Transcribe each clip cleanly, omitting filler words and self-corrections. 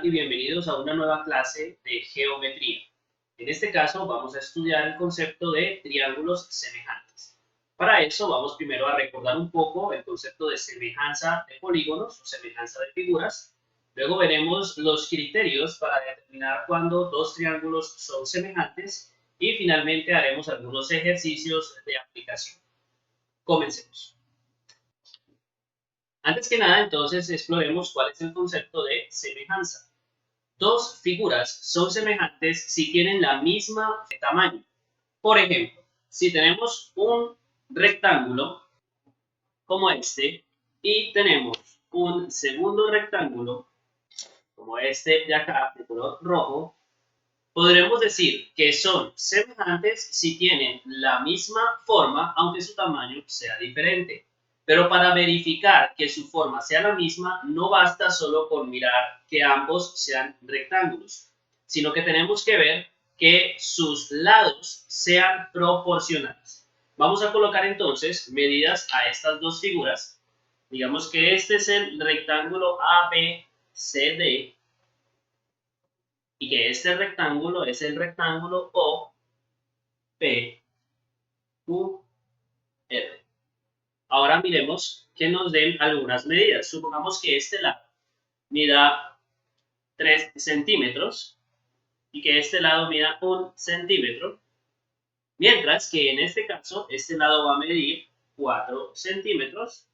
y bienvenidos a una nueva clase de geometría. En este caso vamos a estudiar el concepto de triángulos semejantes. Para eso vamos primero a recordar un poco el concepto de semejanza de polígonos o semejanza de figuras. Luego veremos los criterios para determinar cuándo dos triángulos son semejantes y finalmente haremos algunos ejercicios de aplicación. Comencemos. Antes que nada, entonces, exploremos cuál es el concepto de semejanza. Dos figuras son semejantes si tienen la misma tamaño. Por ejemplo, si tenemos un rectángulo como este y tenemos un segundo rectángulo como este de acá, de color rojo, podremos decir que son semejantes si tienen la misma forma, aunque su tamaño sea diferente. Pero para verificar que su forma sea la misma, no basta solo con mirar que ambos sean rectángulos, sino que tenemos que ver que sus lados sean proporcionales. Vamos a colocar entonces medidas a estas dos figuras. Digamos que este es el rectángulo ABCD y que este rectángulo es el rectángulo OPQR. Ahora miremos que nos den algunas medidas. Supongamos que este lado mida 3 centímetros y que este lado mida 1 centímetro, mientras que en este caso este lado va a medir 4 centímetros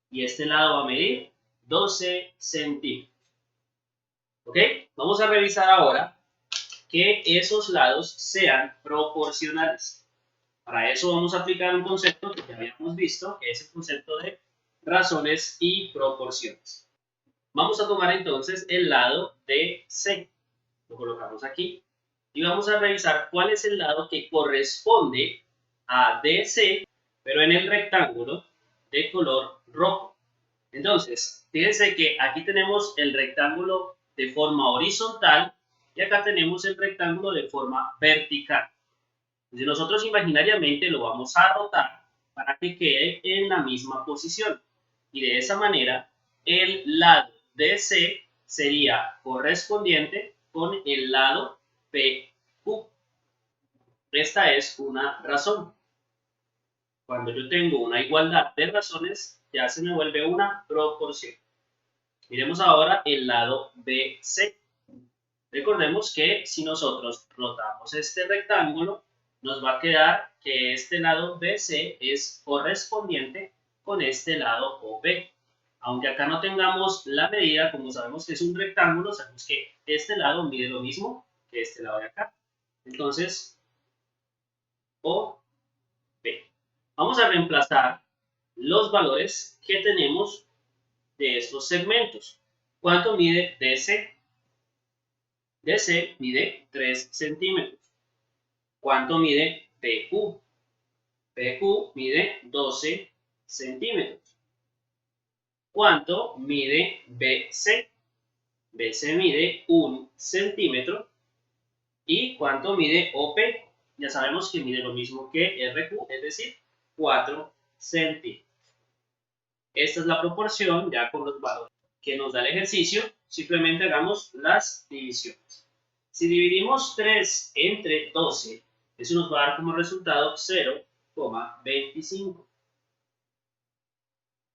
y este lado va a medir 12 centímetros. ¿Ok? Vamos a revisar ahora que esos lados sean proporcionales. Para eso vamos a aplicar un concepto que ya habíamos visto, que es el concepto de razones y proporciones. Vamos a tomar entonces el lado DC. Lo colocamos aquí y vamos a revisar cuál es el lado que corresponde a DC, pero en el rectángulo de color rojo. Entonces, fíjense que aquí tenemos el rectángulo de forma horizontal y acá tenemos el rectángulo de forma vertical. Entonces nosotros imaginariamente lo vamos a rotar para que quede en la misma posición. Y de esa manera, el lado DC sería correspondiente con el lado PQ. Esta es una razón. Cuando yo tengo una igualdad de razones, ya se me vuelve una proporción. Miremos ahora el lado BC. Recordemos que si nosotros rotamos este rectángulo, nos va a quedar que este lado BC es correspondiente con este lado OB. Aunque acá no tengamos la medida, como sabemos que es un rectángulo, sabemos que este lado mide lo mismo que este lado de acá. Entonces, OB. Vamos a reemplazar los valores que tenemos de estos segmentos. ¿Cuánto mide DC? DC mide 3 centímetros. ¿Cuánto mide PQ? PQ mide 12 centímetros. ¿Cuánto mide BC? BC mide 1 centímetro. ¿Y cuánto mide OP? Ya sabemos que mide lo mismo que RQ, es decir, 4 centímetros. Esta es la proporción ya con los valores que nos da el ejercicio. Simplemente hagamos las divisiones. Si dividimos 3 entre 12, eso nos va a dar como resultado 0,25.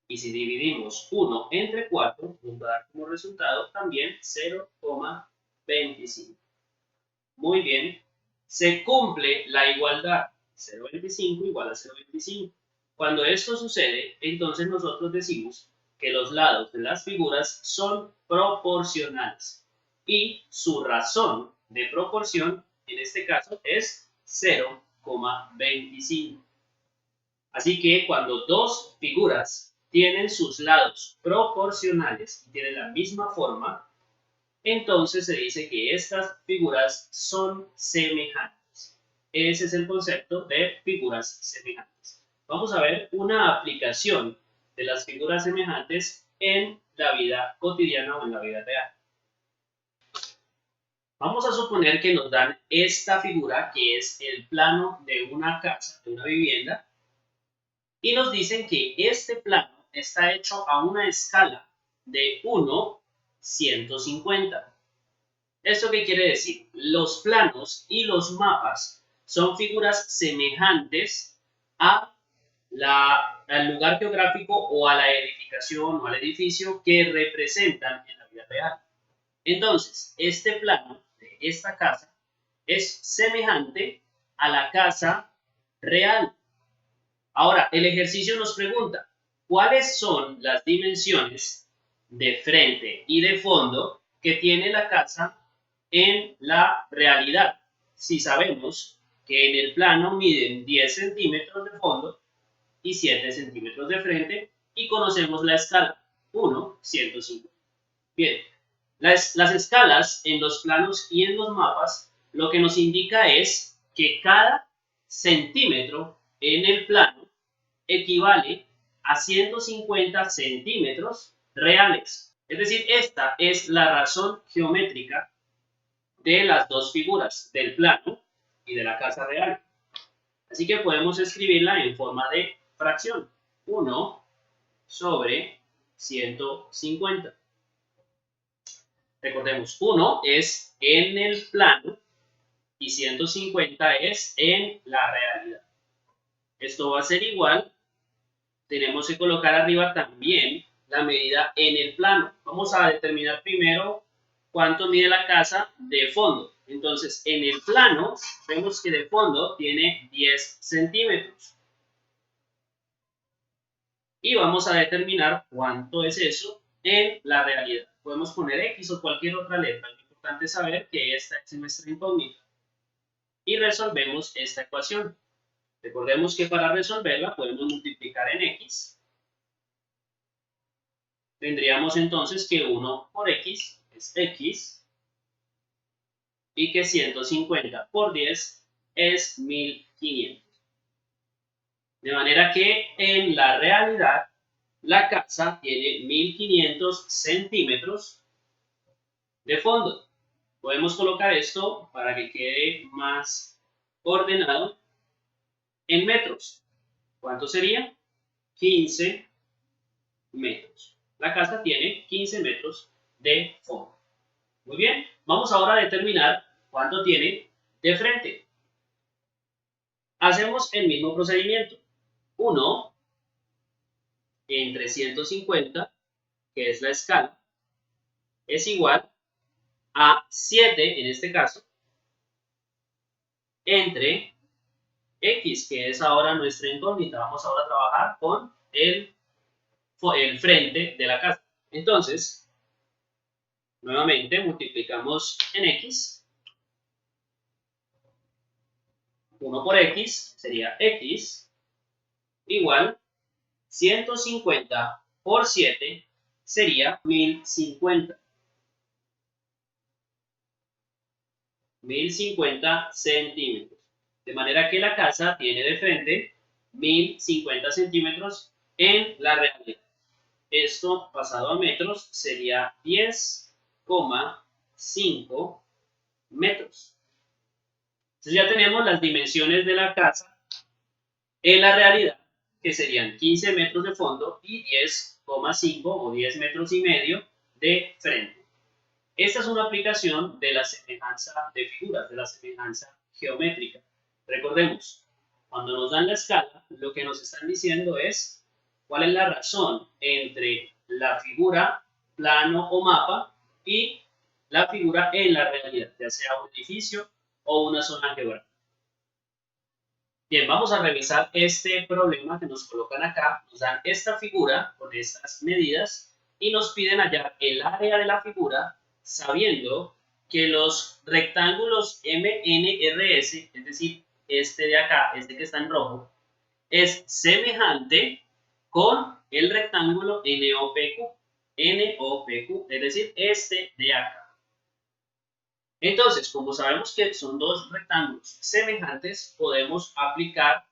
Y si dividimos 1 entre 4, nos va a dar como resultado también 0,25. Muy bien, se cumple la igualdad. 0,25 igual a 0,25. Cuando esto sucede, entonces nosotros decimos que los lados de las figuras son proporcionales y su razón de proporción en este caso es 0,25. Así que cuando dos figuras tienen sus lados proporcionales y tienen la misma forma, entonces se dice que estas figuras son semejantes. Ese es el concepto de figuras semejantes. Vamos a ver una aplicación de las figuras semejantes en la vida cotidiana o en la vida real. Vamos a suponer que nos dan esta figura que es el plano de una casa, de una vivienda, y nos dicen que este plano está hecho a una escala de 1 a 150. ¿Esto qué quiere decir? Los planos y los mapas son figuras semejantes a al lugar geográfico o a la edificación o al edificio que representan en la vida real. Entonces, este plano de esta casa es semejante a la casa real. Ahora, el ejercicio nos pregunta, ¿cuáles son las dimensiones de frente y de fondo que tiene la casa en la realidad? Si sabemos que en el plano miden 10 centímetros de fondo y 7 centímetros de frente y conocemos la escala 1, 150. Bien, las escalas en los planos y en los mapas lo que nos indica es que cada centímetro en el plano equivale a 150 centímetros reales. Es decir, esta es la razón geométrica de las dos figuras, del plano y de la casa real. Así que podemos escribirla en forma de fracción. 1 sobre 150. Recordemos, 1 es en el plano y 150 es en la realidad. Esto va a ser igual. Tenemos que colocar arriba también la medida en el plano. Vamos a determinar primero cuánto mide la casa de fondo. Entonces, en el plano, vemos que de fondo tiene 10 centímetros. Y vamos a determinar cuánto es eso en la realidad. Podemos poner X o cualquier otra letra. Lo importante es saber que esta es nuestra incógnita. Y resolvemos esta ecuación. Recordemos que para resolverla podemos multiplicar en X. Tendríamos entonces que 1 por X es X y que 150 por 10 es 1500. De manera que en la realidad la casa tiene 1500 centímetros de fondo. Podemos colocar esto para que quede más ordenado en metros. ¿Cuánto sería? 15 metros. La casa tiene 15 metros de fondo. Muy bien, vamos ahora a determinar cuánto tiene de frente. Hacemos el mismo procedimiento. 1 entre 150, que es la escala, es igual a 7, en este caso, entre X, que es ahora nuestra incógnita. Vamos ahora a trabajar con el frente de la casa. Entonces, nuevamente multiplicamos en X. 1 por X sería X igual 150 por 7 sería 1050. 1050 centímetros. De manera que la casa tiene de frente 1050 centímetros en la realidad. Esto pasado a metros sería 10,5 metros. Entonces ya tenemos las dimensiones de la casa en la realidad, que serían 15 metros de fondo y 10,5 o 10 metros y medio de frente. Esta es una aplicación de la semejanza de figuras, de la semejanza geométrica. Recordemos, cuando nos dan la escala, lo que nos están diciendo es cuál es la razón entre la figura, plano o mapa y la figura en la realidad, ya sea un edificio o una zona geográfica. Bien, vamos a revisar este problema que nos colocan acá. Nos dan esta figura con estas medidas y nos piden hallar el área de la figura sabiendo que los rectángulos MNRS, es decir, este de acá, este que está en rojo, es semejante con el rectángulo NOPQ, es decir, este de acá. Entonces, como sabemos que son dos rectángulos semejantes, podemos aplicar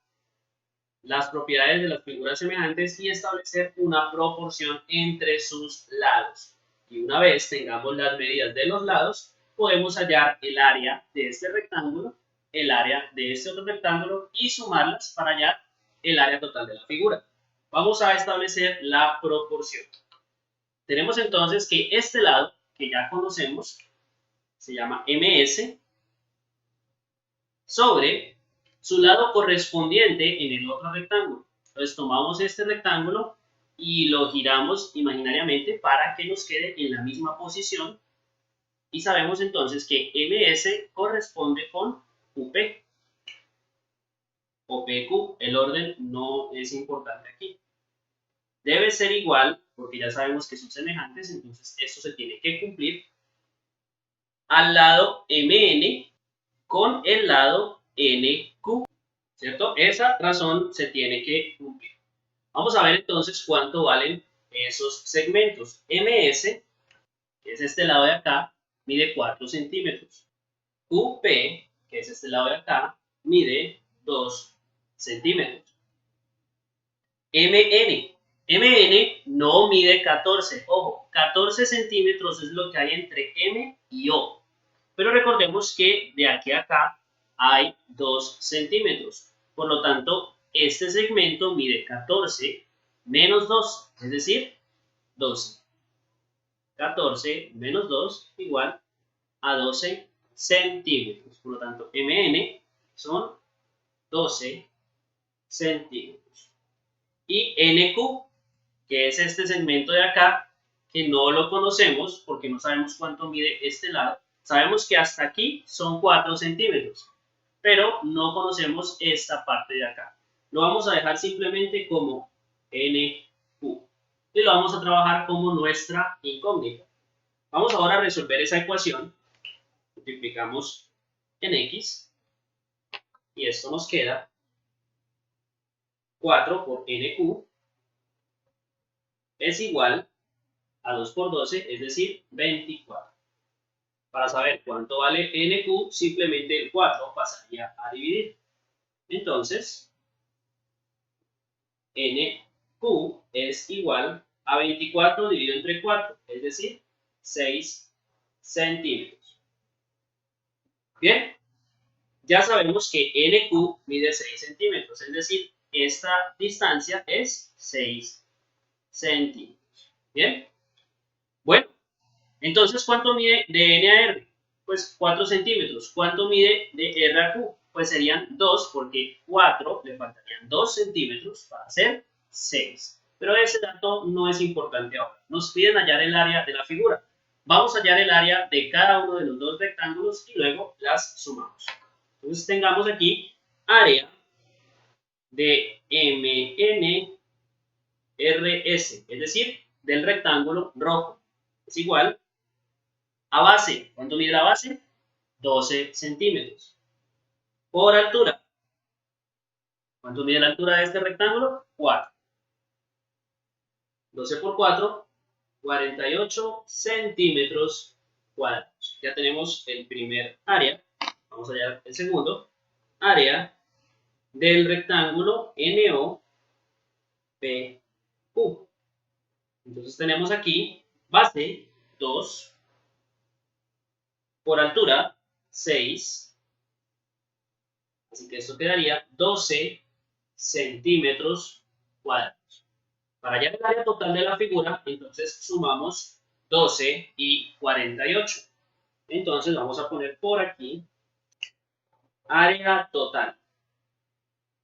las propiedades de las figuras semejantes y establecer una proporción entre sus lados. Y una vez tengamos las medidas de los lados, podemos hallar el área de este rectángulo, el área de este otro rectángulo y sumarlas para hallar el área total de la figura. Vamos a establecer la proporción. Tenemos entonces que este lado, que ya conocemos, se llama MS, sobre su lado correspondiente en el otro rectángulo. Entonces tomamos este rectángulo y lo giramos imaginariamente para que nos quede en la misma posición y sabemos entonces que MS corresponde con UP o PQ. El orden no es importante aquí. Debe ser igual, porque ya sabemos que son semejantes, entonces esto se tiene que cumplir al lado MN con el lado NQ, ¿cierto? Esa razón se tiene que cumplir. Vamos a ver entonces cuánto valen esos segmentos. MS, que es este lado de acá, mide 4 centímetros. UP, que es este lado de acá, mide 2 centímetros. MN no mide 14, ojo, 14 centímetros es lo que hay entre M y O. Pero recordemos que de aquí a acá hay 2 centímetros. Por lo tanto, este segmento mide 14 menos 2, es decir, 12. 14 menos 2 igual a 12 centímetros. Por lo tanto, MN son 12 centímetros. Y NQ, que es este segmento de acá, que no lo conocemos porque no sabemos cuánto mide este lado. Sabemos que hasta aquí son 4 centímetros, pero no conocemos esta parte de acá. Lo vamos a dejar simplemente como NQ y lo vamos a trabajar como nuestra incógnita. Vamos ahora a resolver esa ecuación. Multiplicamos en X y esto nos queda 4 por NQ es igual a 2 por 12, es decir, 24. Para saber cuánto vale NQ, simplemente el 4 pasaría a dividir. Entonces, NQ es igual a 24 dividido entre 4, es decir, 6 centímetros. Bien, ya sabemos que NQ mide 6 centímetros, es decir, esta distancia es 6 centímetros. Bien, bueno, entonces, ¿cuánto mide de N a R? Pues 4 centímetros. ¿Cuánto mide de R a Q? Pues serían 2, porque 4 le faltarían 2 centímetros para hacer 6. Pero ese dato no es importante ahora. Nos piden hallar el área de la figura. Vamos a hallar el área de cada uno de los dos rectángulos y luego las sumamos. Entonces tengamos aquí área de MNRS, es decir, del rectángulo rojo. Es igual a base. ¿Cuánto mide la base? 12 centímetros. Por altura. ¿Cuánto mide la altura de este rectángulo? 4. 12 por 4, 48 centímetros cuadrados. Ya tenemos el primer área. Vamos a hallar el segundo. Área del rectángulo NOPQ. Entonces tenemos aquí base 2 por altura 6. Así que esto quedaría 12 centímetros cuadrados. Para hallar el área total de la figura, entonces sumamos 12 y 48. Entonces vamos a poner por aquí área total.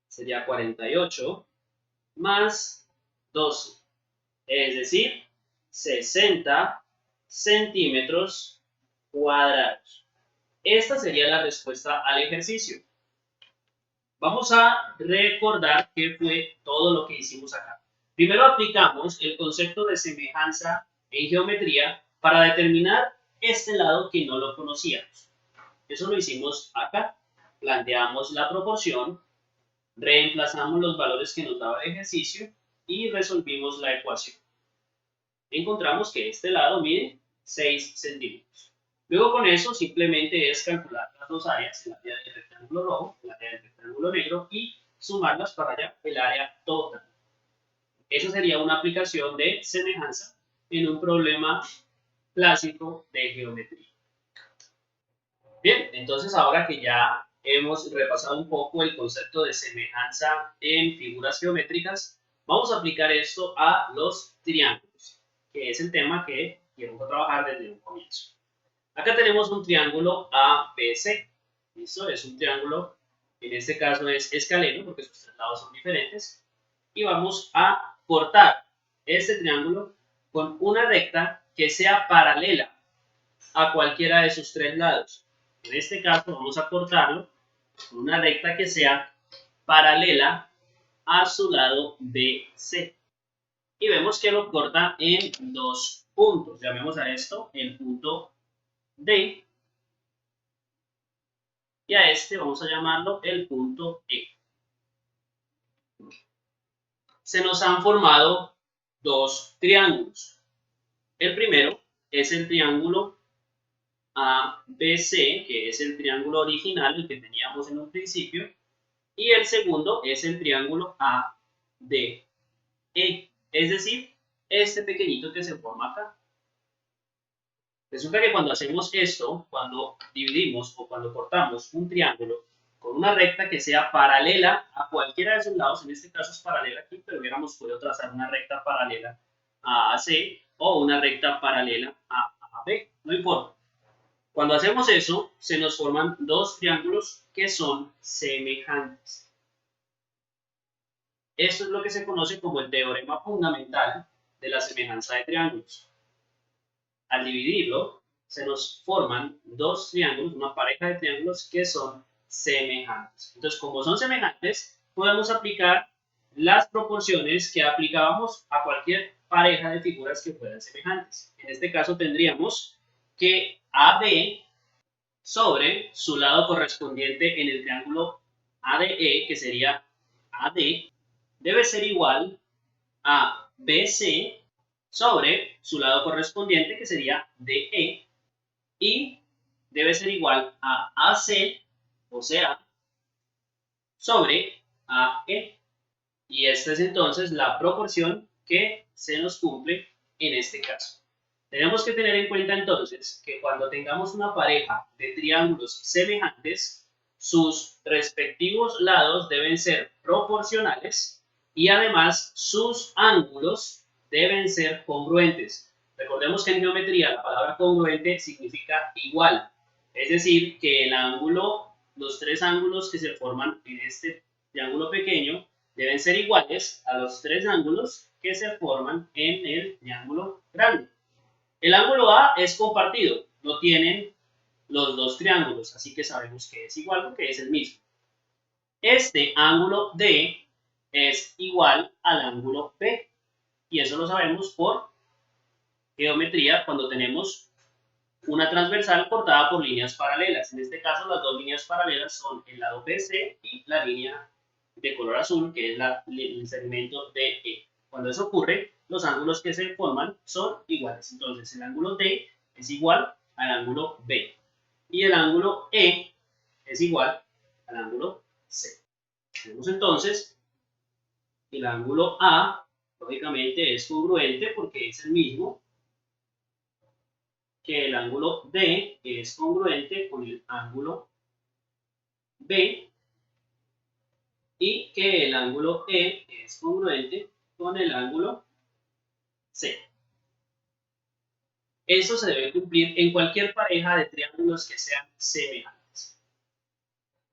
Sería 48 más 12, es decir, 60 centímetros cuadrados. Esta sería la respuesta al ejercicio. Vamos a recordar qué fue todo lo que hicimos acá. Primero aplicamos el concepto de semejanza en geometría para determinar este lado que no lo conocíamos. Eso lo hicimos acá. Planteamos la proporción, reemplazamos los valores que nos daba el ejercicio y resolvimos la ecuación. Encontramos que este lado mide 6 centímetros. Luego con eso simplemente es calcular las dos áreas, el área del rectángulo rojo, el área del rectángulo negro y sumarlas para hallar el área total. Eso sería una aplicación de semejanza en un problema clásico de geometría. Bien, entonces ahora que ya hemos repasado un poco el concepto de semejanza en figuras geométricas, vamos a aplicar esto a los triángulos, que es el tema que quiero trabajar desde un comienzo. Acá tenemos un triángulo ABC. ¿Listo? Es un triángulo, en este caso es escaleno porque sus tres lados son diferentes. Y vamos a cortar este triángulo con una recta que sea paralela a cualquiera de sus tres lados. En este caso vamos a cortarlo con una recta que sea paralela a su lado BC. Y vemos que lo corta en dos puntos. Llamemos a esto el punto D y a este vamos a llamarlo el punto E. Se nos han formado dos triángulos. El primero es el triángulo ABC, que es el triángulo original, el que teníamos en un principio, y el segundo es el triángulo ADE, es decir, este pequeñito que se forma acá. Resulta que cuando hacemos esto, cuando dividimos o cuando cortamos un triángulo con una recta que sea paralela a cualquiera de sus lados, en este caso es paralela aquí, pero hubiéramos podido trazar una recta paralela a AC o una recta paralela a AB, no importa. Cuando hacemos eso, se nos forman dos triángulos que son semejantes. Esto es lo que se conoce como el teorema fundamental de la semejanza de triángulos. Al dividirlo, se nos forman dos triángulos, una pareja de triángulos que son semejantes. Entonces, como son semejantes, podemos aplicar las proporciones que aplicábamos a cualquier pareja de figuras que fueran semejantes. En este caso tendríamos que AB sobre su lado correspondiente en el triángulo ADE, que sería AD, debe ser igual a BC sobre su lado correspondiente, que sería DE, y debe ser igual a AC, o sea, sobre AE. Y esta es entonces la proporción que se nos cumple en este caso. Tenemos que tener en cuenta entonces que cuando tengamos una pareja de triángulos semejantes, sus respectivos lados deben ser proporcionales y además sus ángulos deben ser congruentes. Recordemos que en geometría la palabra congruente significa igual, es decir, que el ángulo, los tres ángulos que se forman en este triángulo pequeño deben ser iguales a los tres ángulos que se forman en el triángulo grande. El ángulo A es compartido, lo tienen los dos triángulos, así que sabemos que es igual porque es el mismo. Este ángulo D es igual al ángulo B, y eso lo sabemos por geometría cuando tenemos una transversal cortada por líneas paralelas. En este caso, las dos líneas paralelas son el lado BC y la línea de color azul, que es el segmento DE. Cuando eso ocurre, los ángulos que se forman son iguales. Entonces, el ángulo D es igual al ángulo B y el ángulo E es igual al ángulo C. Tenemos entonces el ángulo A, lógicamente es congruente porque es el mismo que el ángulo D, que es congruente con el ángulo B, y que el ángulo E es congruente con el ángulo C. Eso se debe cumplir en cualquier pareja de triángulos que sean semejantes.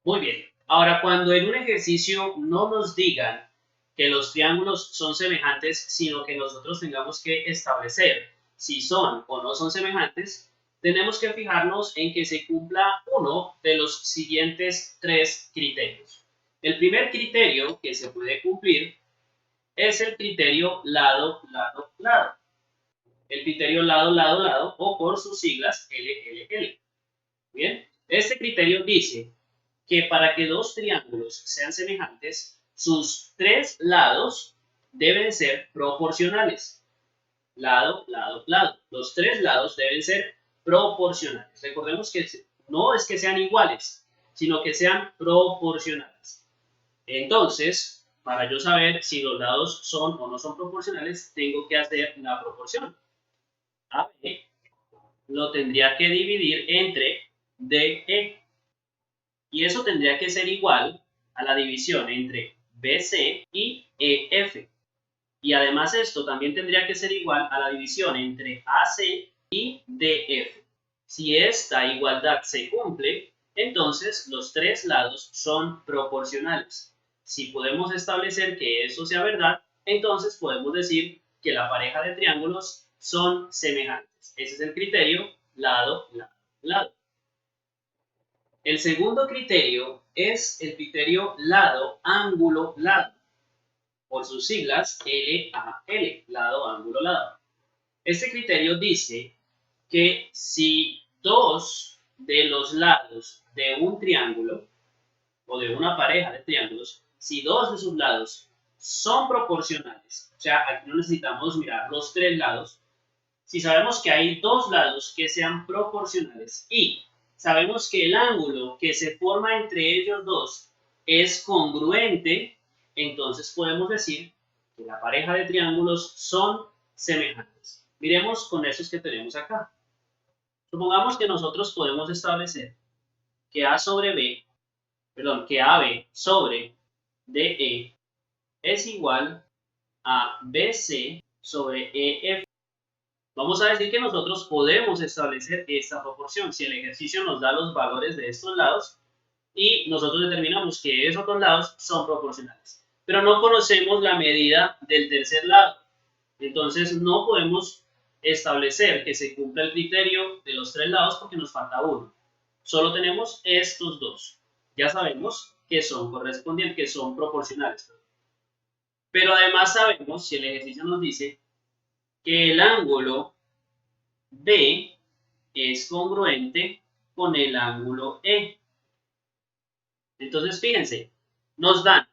Muy bien. Ahora, cuando en un ejercicio no nos digan que los triángulos son semejantes, sino que nosotros tengamos que establecer si son o no son semejantes, tenemos que fijarnos en que se cumpla uno de los siguientes tres criterios. El primer criterio que se puede cumplir es el criterio lado, lado, lado. El criterio lado, lado, lado, o por sus siglas LLL. Bien, este criterio dice que para que dos triángulos sean semejantes, sus tres lados deben ser proporcionales. Lado, lado, lado. Los tres lados deben ser proporcionales. Recordemos que no es que sean iguales, sino que sean proporcionales. Entonces, para yo saber si los lados son o no son proporcionales, tengo que hacer la proporción. AB lo tendría que dividir entre DE. Y eso tendría que ser igual a la división entre BC y EF. Y además esto también tendría que ser igual a la división entre AC y DF. Si esta igualdad se cumple, entonces los tres lados son proporcionales. Si podemos establecer que eso sea verdad, entonces podemos decir que la pareja de triángulos son semejantes. Ese es el criterio lado, lado, lado. El segundo criterio es el criterio lado, ángulo, lado, por sus siglas LAL, lado, ángulo, lado. Este criterio dice que si dos de los lados de un triángulo o de una pareja de triángulos, si dos de sus lados son proporcionales, o sea, aquí no necesitamos mirar los tres lados, si sabemos que hay dos lados que sean proporcionales y sabemos que el ángulo que se forma entre ellos dos es congruente, entonces podemos decir que la pareja de triángulos son semejantes. Miremos con esos que tenemos acá. Supongamos que nosotros podemos establecer que A sobre B, perdón, que AB sobre DE es igual a BC sobre EF. Vamos a decir que nosotros podemos establecer esta proporción si el ejercicio nos da los valores de estos lados y nosotros determinamos que esos dos lados son proporcionales. Pero no conocemos la medida del tercer lado. Entonces no podemos establecer que se cumpla el criterio de los tres lados porque nos falta uno. Solo tenemos estos dos. Ya sabemos que son correspondientes, que son proporcionales. Pero además sabemos, si el ejercicio nos dice, que el ángulo B es congruente con el ángulo E. Entonces, fíjense, nos dan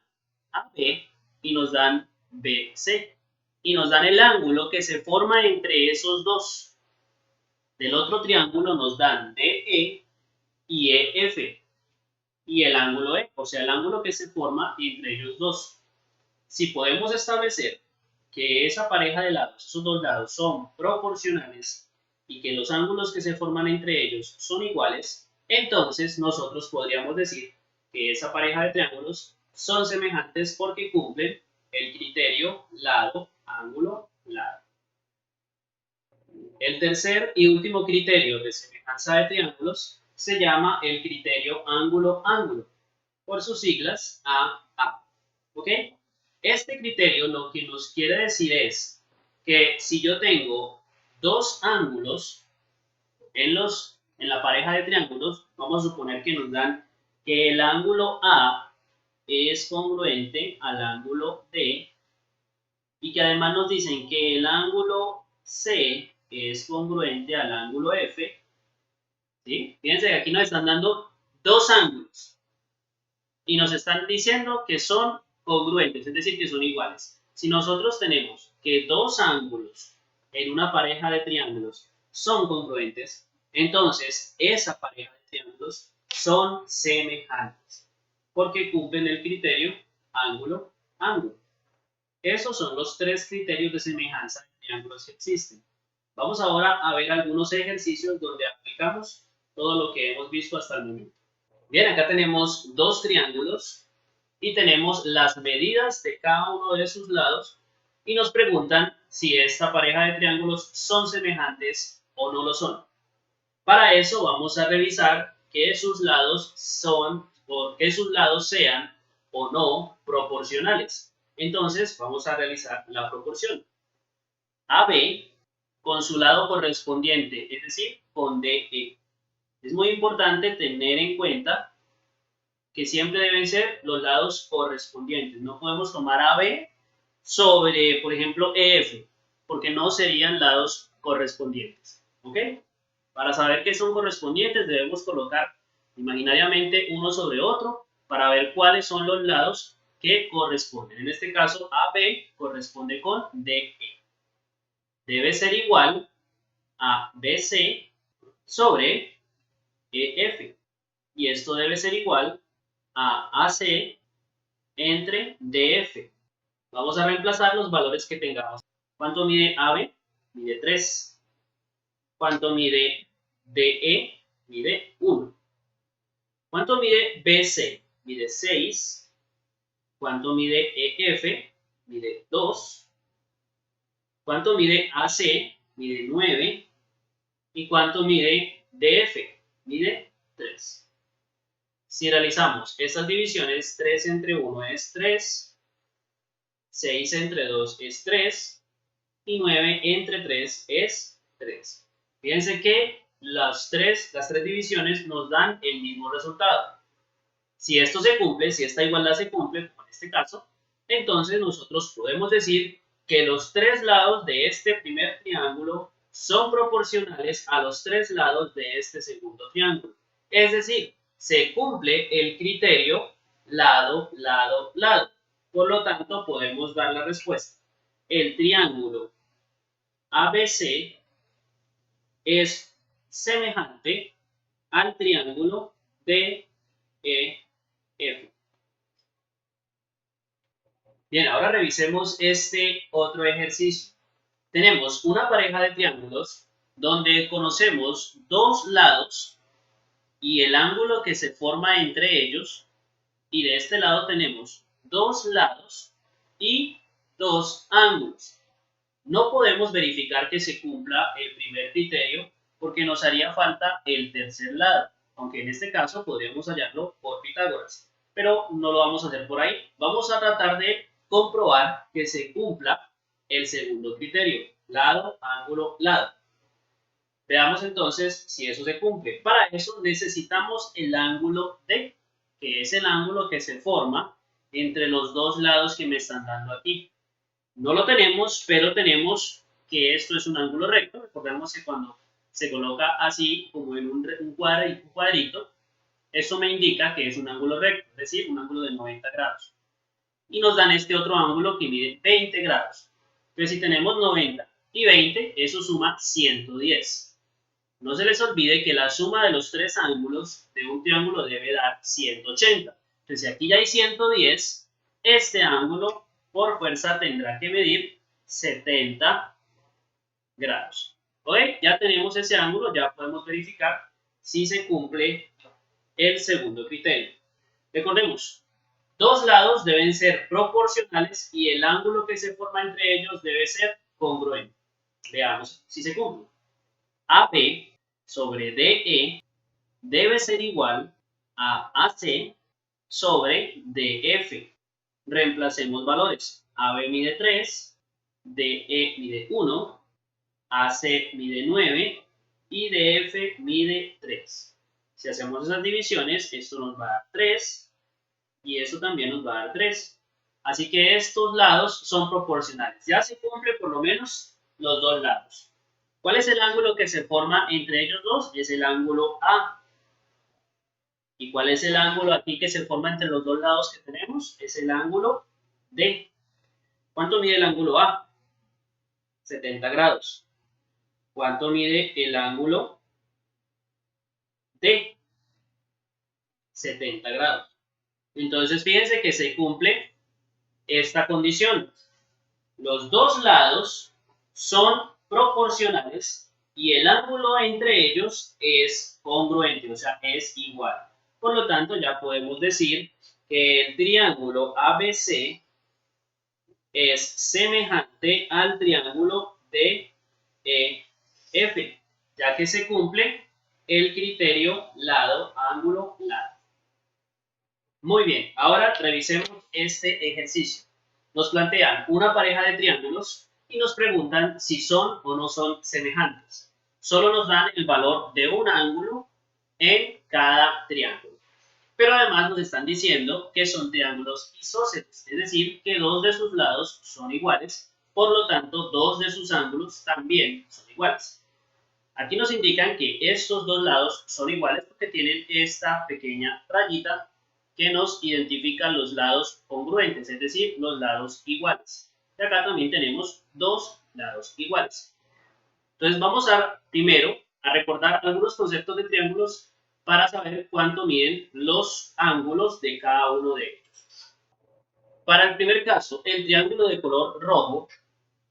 AB y nos dan BC. Y nos dan el ángulo que se forma entre esos dos. Del otro triángulo nos dan DE y EF. Y el ángulo E, o sea, el ángulo que se forma entre ellos dos. Si podemos establecer que esa pareja de lados, esos dos lados, son proporcionales y que los ángulos que se forman entre ellos son iguales, entonces nosotros podríamos decir que esa pareja de triángulos son semejantes porque cumplen el criterio lado, ángulo, lado. El tercer y último criterio de semejanza de triángulos se llama el criterio ángulo-ángulo, por sus siglas AA. ¿Ok? Este criterio lo que nos quiere decir es que si yo tengo dos ángulos en la pareja de triángulos, vamos a suponer que nos dan que el ángulo A es congruente al ángulo D y que además nos dicen que el ángulo C es congruente al ángulo F. ¿Sí? Fíjense que aquí nos están dando dos ángulos y nos están diciendo que son congruentes, es decir, que son iguales. Si nosotros tenemos que dos ángulos en una pareja de triángulos son congruentes, entonces esa pareja de triángulos son semejantes, porque cumplen el criterio ángulo-ángulo. Esos son los tres criterios de semejanza de triángulos que existen. Vamos ahora a ver algunos ejercicios donde aplicamos todo lo que hemos visto hasta el momento. Bien, acá tenemos dos triángulos y tenemos las medidas de cada uno de sus lados y nos preguntan si esta pareja de triángulos son semejantes o no lo son. Para eso vamos a revisar que sus lados sean o no proporcionales. Entonces vamos a realizar la proporción. AB con su lado correspondiente, es decir, con DE. Es muy importante tener en cuenta que siempre deben ser los lados correspondientes. No podemos tomar AB sobre, por ejemplo, EF, porque no serían lados correspondientes. ¿Ok? Para saber que son correspondientes debemos colocar imaginariamente uno sobre otro para ver cuáles son los lados que corresponden. En este caso, AB corresponde con DE. Debe ser igual a BC sobre EF. Y esto debe ser igual a AC entre DF. Vamos a reemplazar los valores que tengamos. ¿Cuánto mide AB? Mide 3. ¿Cuánto mide DE? Mide 1. ¿Cuánto mide BC? Mide 6. ¿Cuánto mide EF? Mide 2. ¿Cuánto mide AC? Mide 9. ¿Y cuánto mide DF mide 3. Si realizamos estas divisiones, 3 entre 1 es 3, 6 entre 2 es 3 y 9 entre 3 es 3. Fíjense que las tres divisiones nos dan el mismo resultado. Si esto se cumple, si esta igualdad se cumple, como en este caso, entonces nosotros podemos decir que los tres lados de este primer triángulo son proporcionales a los tres lados de este segundo triángulo. Es decir, se cumple el criterio lado, lado, lado. Por lo tanto, podemos dar la respuesta. El triángulo ABC es semejante al triángulo DEF. Bien, ahora revisemos este otro ejercicio. Tenemos una pareja de triángulos donde conocemos dos lados y el ángulo que se forma entre ellos, y de este lado tenemos dos lados y dos ángulos. No podemos verificar que se cumpla el primer criterio porque nos haría falta el tercer lado, aunque en este caso podríamos hallarlo por Pitágoras, pero no lo vamos a hacer por ahí. Vamos a tratar de comprobar que se cumpla el segundo criterio, lado, ángulo, lado. Veamos entonces si eso se cumple. Para eso necesitamos el ángulo D, que es el ángulo que se forma entre los dos lados que me están dando aquí. No lo tenemos, pero tenemos que esto es un ángulo recto. Recordemos que cuando se coloca así, como en un cuadrito, eso me indica que es un ángulo recto, es decir, un ángulo de 90 grados. Y nos dan este otro ángulo que mide 20 grados. Entonces, si tenemos 90 y 20, eso suma 110. No se les olvide que la suma de los tres ángulos de un triángulo debe dar 180. Entonces, si aquí ya hay 110, este ángulo por fuerza tendrá que medir 70 grados. ¿Ok? Ya tenemos ese ángulo, ya podemos verificar si se cumple el segundo criterio. Recordemos, dos lados deben ser proporcionales y el ángulo que se forma entre ellos debe ser congruente. Veamos si se cumple. AB sobre DE debe ser igual a AC sobre DF. Reemplacemos valores. AB mide 3, DE mide 1, AC mide 9 y DF mide 3. Si hacemos esas divisiones, esto nos va a dar 3 y eso también nos va a dar 3. Así que estos lados son proporcionales. Ya se cumple por lo menos los dos lados. ¿Cuál es el ángulo que se forma entre ellos dos? Es el ángulo A. ¿Y cuál es el ángulo aquí que se forma entre los dos lados que tenemos? Es el ángulo D. ¿Cuánto mide el ángulo A? 70 grados. ¿Cuánto mide el ángulo D? 70 grados. Entonces, fíjense que se cumple esta condición. Los dos lados son proporcionales y el ángulo entre ellos es congruente, o sea, es igual. Por lo tanto, ya podemos decir que el triángulo ABC es semejante al triángulo DEF, ya que se cumple el criterio lado, ángulo, lado. Muy bien, ahora revisemos este ejercicio. Nos plantean una pareja de triángulos y nos preguntan si son o no son semejantes. Solo nos dan el valor de un ángulo en cada triángulo. Pero además nos están diciendo que son triángulos isósceles, es decir, que dos de sus lados son iguales, por lo tanto, dos de sus ángulos también son iguales. Aquí nos indican que estos dos lados son iguales porque tienen esta pequeña rayita que nos identifica los lados congruentes, es decir, los lados iguales. Y acá también tenemos dos lados iguales. Entonces vamos primero a recordar algunos conceptos de triángulos para saber cuánto miden los ángulos de cada uno de ellos. Para el primer caso, el triángulo de color rojo,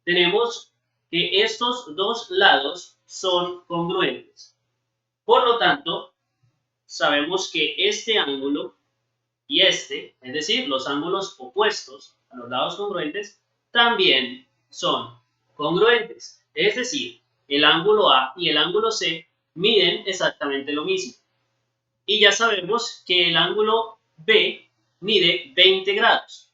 tenemos que estos dos lados son congruentes. Por lo tanto, sabemos que este ángulo y este, es decir, los ángulos opuestos a los lados congruentes, también son congruentes. Es decir, el ángulo A y el ángulo C miden exactamente lo mismo. Y ya sabemos que el ángulo B mide 20 grados.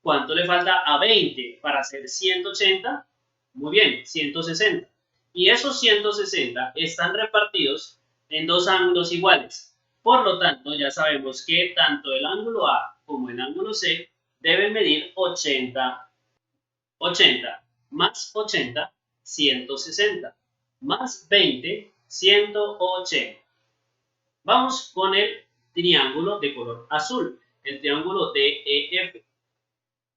¿Cuánto le falta a 20 para hacer 180? Muy bien, 160. Y esos 160 están repartidos en dos ángulos iguales. Por lo tanto, ya sabemos que tanto el ángulo A como el ángulo C deben medir 80. 80 más 80, 160. Más 20, 180. Vamos con el triángulo de color azul, el triángulo DEF.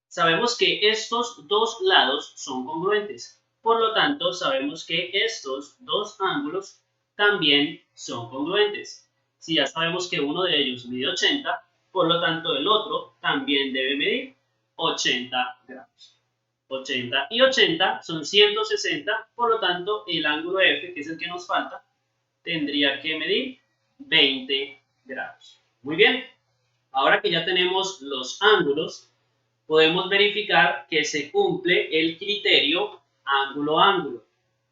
Sabemos que estos dos lados son congruentes. Por lo tanto, sabemos que estos dos ángulos también son congruentes. Si ya sabemos que uno de ellos mide 80, por lo tanto el otro también debe medir 80 grados. 80 y 80 son 160, por lo tanto el ángulo F, que es el que nos falta, tendría que medir 20 grados. Muy bien, ahora que ya tenemos los ángulos, podemos verificar que se cumple el criterio ángulo-ángulo,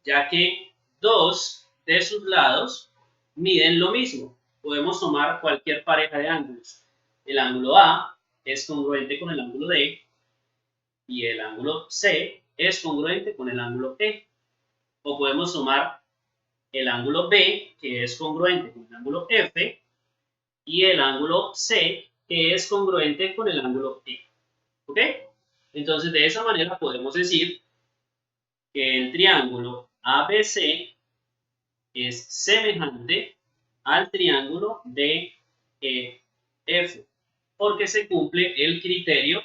ya que dos de sus lados miden lo mismo. Podemos tomar cualquier pareja de ángulos. El ángulo A es congruente con el ángulo D y el ángulo C es congruente con el ángulo E. O podemos tomar el ángulo B, que es congruente con el ángulo F, y el ángulo C, que es congruente con el ángulo E. ¿Ok? Entonces, de esa manera podemos decir que el triángulo ABC es semejante al triángulo DEF, porque se cumple el criterio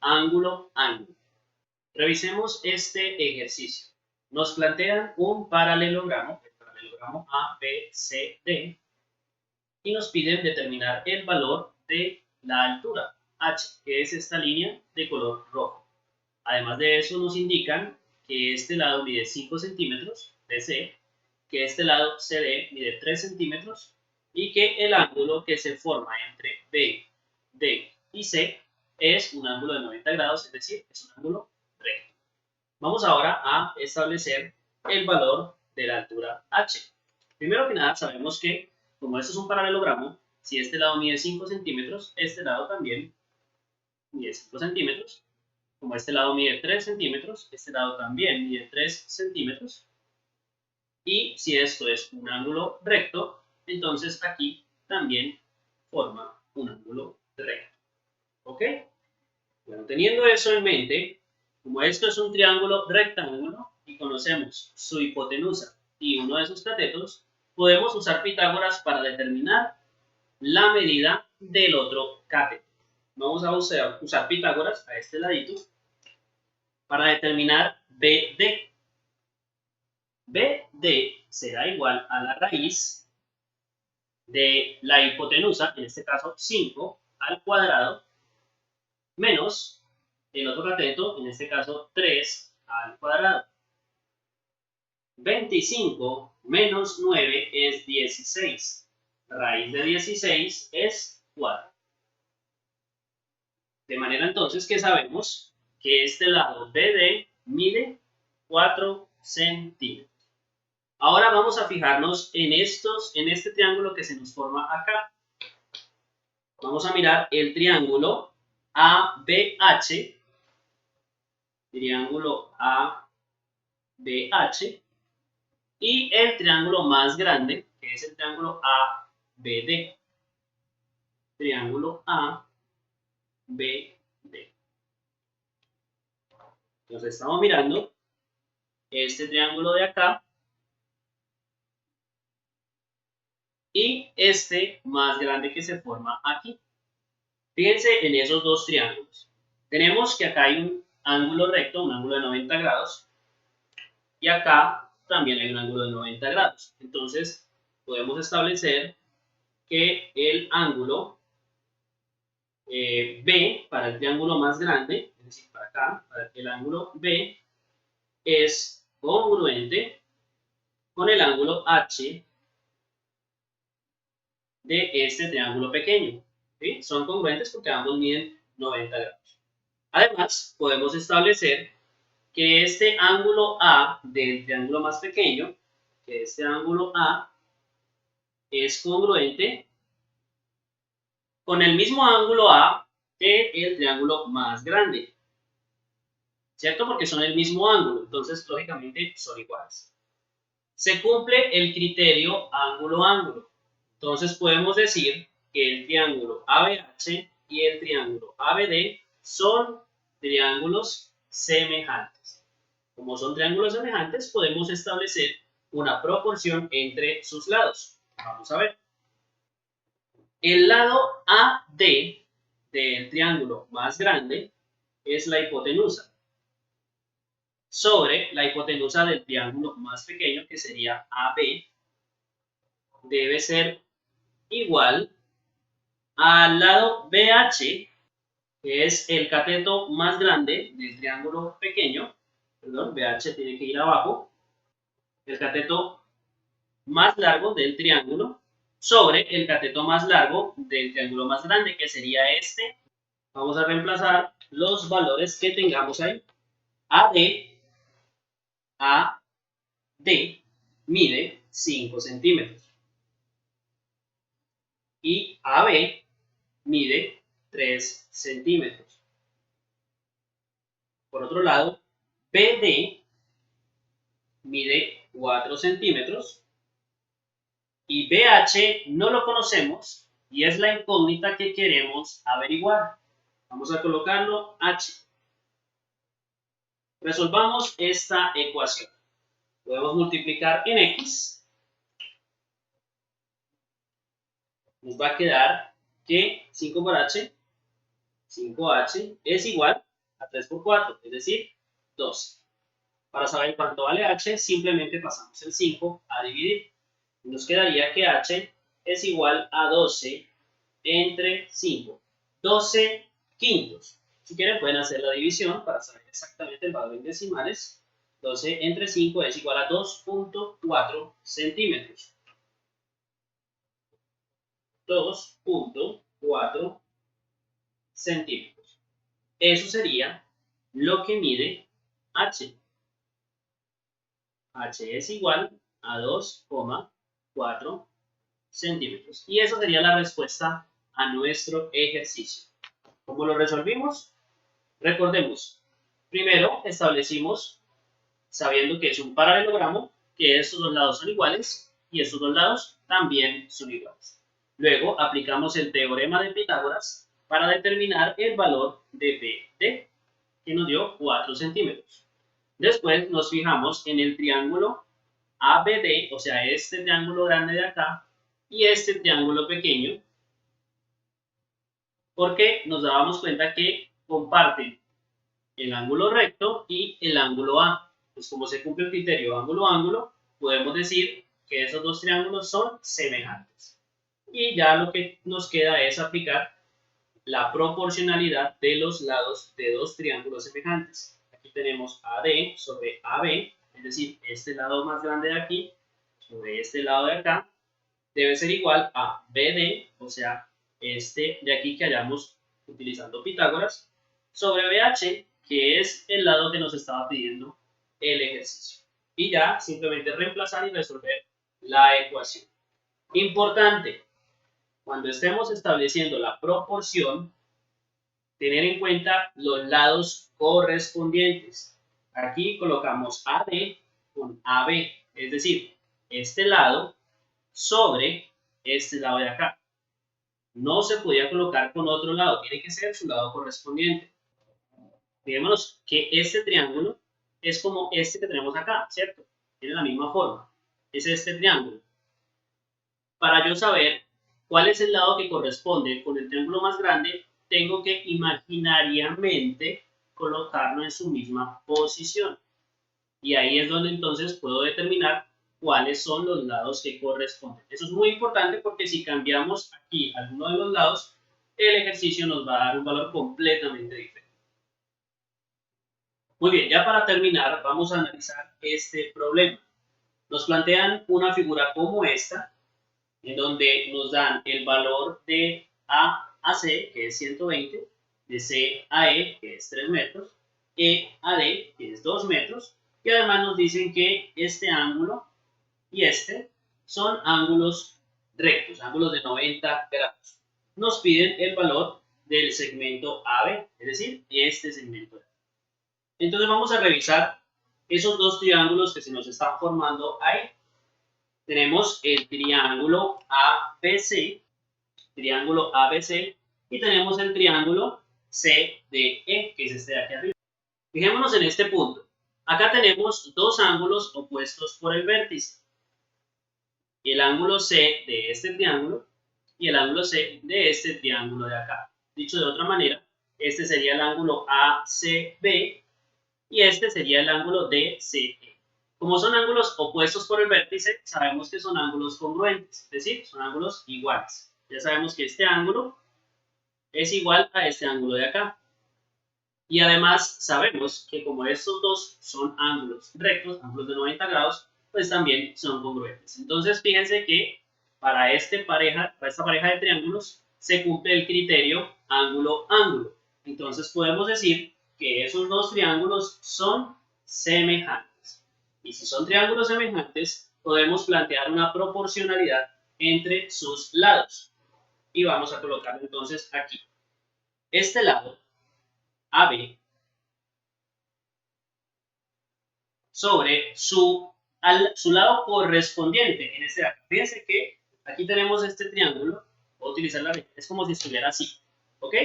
ángulo-ángulo. Revisemos este ejercicio. Nos plantean un paralelogramo, el paralelogramo ABCD, y nos piden determinar el valor de la altura h, que es esta línea de color rojo. Además de eso nos indican que este lado mide 5 centímetros, BC, que este lado CD mide 3 centímetros y que el ángulo que se forma entre B, D y C es un ángulo de 90 grados, es decir, es un ángulo recto. Vamos ahora a establecer el valor de la altura h. Primero que nada sabemos que como esto es un paralelogramo, si este lado mide 5 centímetros, este lado también mide 5 centímetros. Como este lado mide 3 centímetros, este lado también mide 3 centímetros. Y si esto es un ángulo recto, entonces aquí también forma un ángulo recto. ¿Ok? Bueno, teniendo eso en mente, como esto es un triángulo rectángulo y conocemos su hipotenusa y uno de sus catetos, podemos usar Pitágoras para determinar la medida del otro cateto. Vamos a usar Pitágoras a este ladito para determinar BD. BD será igual a la raíz de la hipotenusa, en este caso 5, al cuadrado, menos el otro cateto, en este caso 3 al cuadrado. 25 menos 9 es 16. Raíz de 16 es 4. De manera entonces que sabemos que este lado BD mide 4 centímetros. Ahora vamos a fijarnos en este triángulo que se nos forma acá. Vamos a mirar el triángulo ABH, triángulo ABH, y el triángulo más grande, que es el triángulo ABD. Triángulo ABD. Entonces estamos mirando este triángulo de acá y este más grande que se forma aquí. Fíjense en esos dos triángulos. Tenemos que acá hay un ángulo recto, un ángulo de 90 grados, y acá también hay un ángulo de 90 grados. Entonces, podemos establecer que el ángulo B para el triángulo más grande, es decir, para acá, para el ángulo B, es congruente con el ángulo H de este triángulo pequeño. ¿Sí? Son congruentes porque ambos miden 90 grados. Además, podemos establecer que este ángulo A del triángulo más pequeño, que este ángulo A es congruente con el mismo ángulo A del triángulo más grande, ¿cierto? Porque son el mismo ángulo, entonces lógicamente son iguales. Se cumple el criterio ángulo-ángulo. Entonces podemos decir que el triángulo ABH y el triángulo ABD son triángulos semejantes. Como son triángulos semejantes, podemos establecer una proporción entre sus lados. Vamos a ver. El lado AD del triángulo más grande es la hipotenusa sobre la hipotenusa del triángulo más pequeño, que sería AB, debe ser igual al lado BH, que es el cateto más grande del triángulo pequeño, perdón, BH tiene que ir abajo, el cateto más largo del triángulo sobre el cateto más largo del triángulo más grande, que sería este. Vamos a reemplazar los valores que tengamos ahí. AD mide 5 centímetros y AB mide 3 centímetros. Por otro lado, BD mide 4 centímetros y BH no lo conocemos y es la incógnita que queremos averiguar. Vamos a colocarlo H. Resolvamos esta ecuación. Podemos multiplicar en X. Nos va a quedar que 5 por H, 5H es igual a 3 por 4, es decir, 12. Para saber cuánto vale H, simplemente pasamos el 5 a dividir. Nos quedaría que H es igual a 12 entre 5. 12 quintos. Si quieren pueden hacer la división para saber exactamente el valor en decimales. 12 entre 5 es igual a 2.4 centímetros. 2.4 centímetros. Eso sería lo que mide H. H es igual a 2,4 centímetros. Y eso sería la respuesta a nuestro ejercicio. ¿Cómo lo resolvimos? Recordemos, primero establecimos, sabiendo que es un paralelogramo, que estos dos lados son iguales y estos dos lados también son iguales. Luego aplicamos el teorema de Pitágoras para determinar el valor de BD, que nos dio 4 centímetros. Después nos fijamos en el triángulo ABD, o sea, este triángulo grande de acá, y este triángulo pequeño, porque nos dábamos cuenta que comparten el ángulo recto y el ángulo A. Pues como se cumple el criterio ángulo-ángulo, podemos decir que esos dos triángulos son semejantes. Y ya lo que nos queda es aplicar la proporcionalidad de los lados de dos triángulos semejantes. Aquí tenemos AD sobre AB, es decir, este lado más grande de aquí sobre este lado de acá, debe ser igual a BD, o sea, este de aquí que hayamos utilizando Pitágoras, sobre BH, que es el lado que nos estaba pidiendo el ejercicio. Y ya simplemente reemplazar y resolver la ecuación. Importante, cuando estemos estableciendo la proporción, tener en cuenta los lados correspondientes. Aquí colocamos AD con AB, es decir, este lado sobre este lado de acá. No se podía colocar con otro lado, tiene que ser su lado correspondiente. Fijémonos que este triángulo es como este que tenemos acá, ¿cierto? Tiene la misma forma. Es este triángulo. Para yo saber cuál es el lado que corresponde con el triángulo más grande, tengo que imaginariamente colocarlo en su misma posición. Y ahí es donde entonces puedo determinar cuáles son los lados que corresponden. Eso es muy importante porque si cambiamos aquí alguno de los lados, el ejercicio nos va a dar un valor completamente diferente. Muy bien, ya para terminar, vamos a analizar este problema. Nos plantean una figura como esta, en donde nos dan el valor de A a C, que es 120, de C a E, que es 3 metros, E a D, que es 2 metros, y además nos dicen que este ángulo y este son ángulos rectos, ángulos de 90 grados. Nos piden el valor del segmento AB, es decir, este segmento. Entonces vamos a revisar esos dos triángulos que se nos están formando ahí. Tenemos el triángulo ABC, y tenemos el triángulo CDE, que es este de aquí arriba. Fijémonos en este punto. Acá tenemos dos ángulos opuestos por el vértice. El ángulo C de este triángulo y el ángulo C de este triángulo de acá. Dicho de otra manera, este sería el ángulo ACB y este sería el ángulo DCE. Como son ángulos opuestos por el vértice, sabemos que son ángulos congruentes, es decir, son ángulos iguales. Ya sabemos que este ángulo es igual a este ángulo de acá. Y además sabemos que como estos dos son ángulos rectos, ángulos de 90 grados, pues también son congruentes. Entonces fíjense que para esta pareja de triángulos se cumple el criterio ángulo-ángulo. Entonces podemos decir que esos dos triángulos son semejantes. Y si son triángulos semejantes, podemos plantear una proporcionalidad entre sus lados. Y vamos a colocarlo entonces aquí. Este lado, AB, sobre su lado correspondiente en este acá. Fíjense que aquí tenemos este triángulo. Voy a utilizar la regla. Es como si estuviera así. ¿Ok?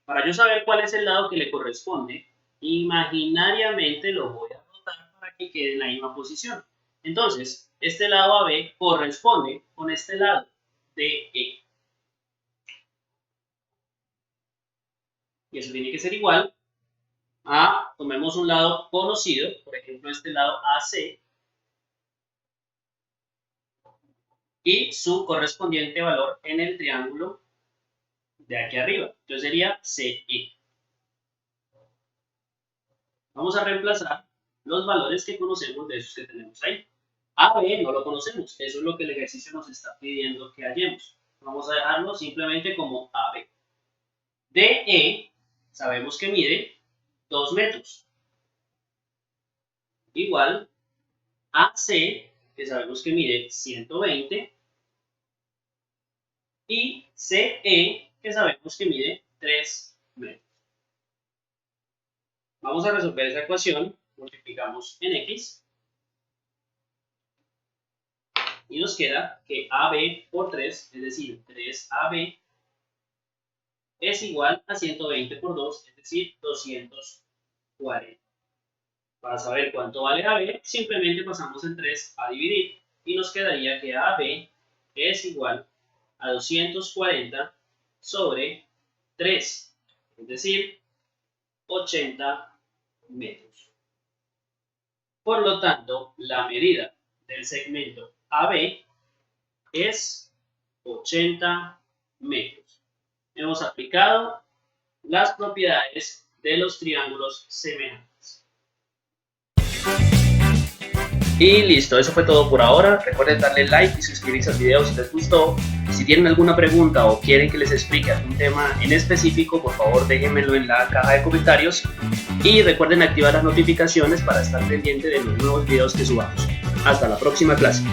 Para yo saber cuál es el lado que le corresponde, imaginariamente lo voy a rotar para que quede en la misma posición. Entonces, este lado AB corresponde con este lado DE. Y eso tiene que ser igual a, tomemos un lado conocido, por ejemplo este lado AC, y su correspondiente valor en el triángulo de aquí arriba. Entonces sería CE. Vamos a reemplazar los valores que conocemos de esos que tenemos ahí. AB no lo conocemos, eso es lo que el ejercicio nos está pidiendo que hallemos. Vamos a dejarlo simplemente como AB. DE sabemos que mide 2 metros. Igual AC, que sabemos que mide 120. Y CE, que sabemos que mide 3 metros. Vamos a resolver esa ecuación. Multiplicamos en X. Y nos queda que AB por 3, es decir, 3AB, es igual a 120 por 2, es decir, 240. Para saber cuánto vale AB, simplemente pasamos el 3 a dividir y nos quedaría que AB es igual a 240 sobre 3, es decir, 80 metros. Por lo tanto, la medida del segmento AB es 80 metros. Hemos aplicado las propiedades de los triángulos semejantes. Y listo, eso fue todo por ahora. Recuerden darle like y suscribirse al video si les gustó. Si tienen alguna pregunta o quieren que les explique algún tema en específico, por favor déjenmelo en la caja de comentarios. Y recuerden activar las notificaciones para estar pendiente de los nuevos videos que subamos. Hasta la próxima clase.